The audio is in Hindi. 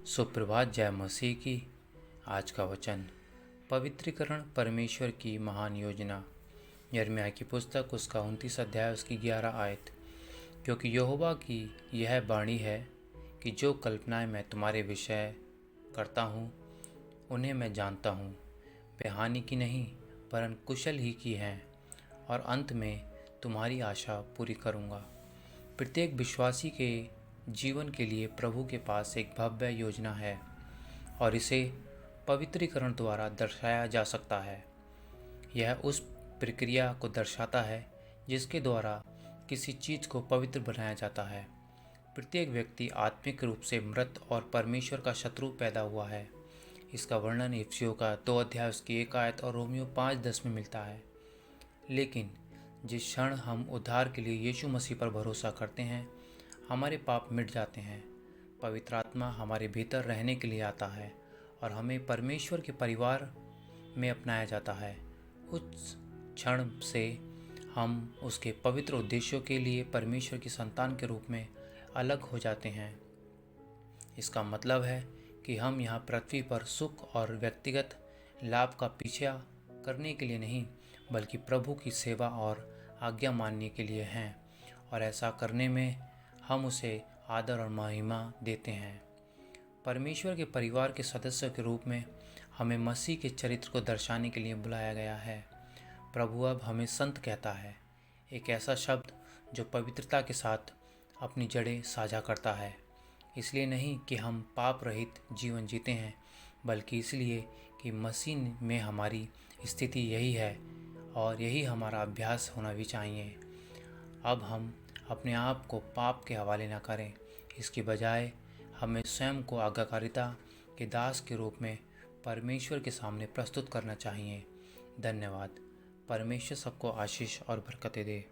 सुप्रभात। जय मसीह की। आज का वचन पवित्रीकरण परमेश्वर की महान योजना। यिर्मयाह की पुस्तक उसका 29 अध्याय उसकी 11 आयत। क्योंकि यहोवा की यह वाणी है कि जो कल्पनाएं मैं तुम्हारे विषय करता हूँ उन्हें मैं जानता हूँ, वे हानि की नहीं वरन कुशल ही की हैं, और अंत में तुम्हारी आशा पूरी करूँगा। प्रत्येक विश्वासी के जीवन के लिए प्रभु के पास एक भव्य योजना है और इसे पवित्रीकरण द्वारा दर्शाया जा सकता है। यह उस प्रक्रिया को दर्शाता है जिसके द्वारा किसी चीज़ को पवित्र बनाया जाता है। प्रत्येक व्यक्ति आत्मिक रूप से मृत और परमेश्वर का शत्रु पैदा हुआ है। इसका वर्णन इफिसियों का 2 अध्याय उसकी 1 आयत और रोमियो 5:10 में मिलता है। लेकिन जिस क्षण हम उद्धार के लिए यीशु मसीह पर भरोसा करते हैं, हमारे पाप मिट जाते हैं। पवित्र आत्मा हमारे भीतर रहने के लिए आता है और हमें परमेश्वर के परिवार में अपनाया जाता है। उस क्षण से हम उसके पवित्र उद्देश्यों के लिए परमेश्वर की संतान के रूप में अलग हो जाते हैं। इसका मतलब है कि हम यहाँ पृथ्वी पर सुख और व्यक्तिगत लाभ का पीछा करने के लिए नहीं, बल्कि प्रभु की सेवा और आज्ञा मानने के लिए हैं, और ऐसा करने में हम उसे आदर और महिमा देते हैं। परमेश्वर के परिवार के सदस्य के रूप में हमें मसीह के चरित्र को दर्शाने के लिए बुलाया गया है। प्रभु अब हमें संत कहता है, एक ऐसा शब्द जो पवित्रता के साथ अपनी जड़ें साझा करता है। इसलिए नहीं कि हम पाप रहित जीवन जीते हैं, बल्कि इसलिए कि मसीह में हमारी स्थिति यही है और यही हमारा अभ्यास होना भी चाहिए। अब हम अपने आप को पाप के हवाले न करें, इसके बजाय हमें स्वयं को आज्ञाकारिता के दास के रूप में परमेश्वर के सामने प्रस्तुत करना चाहिए। धन्यवाद। परमेश्वर सबको आशीष और बरकतें दे।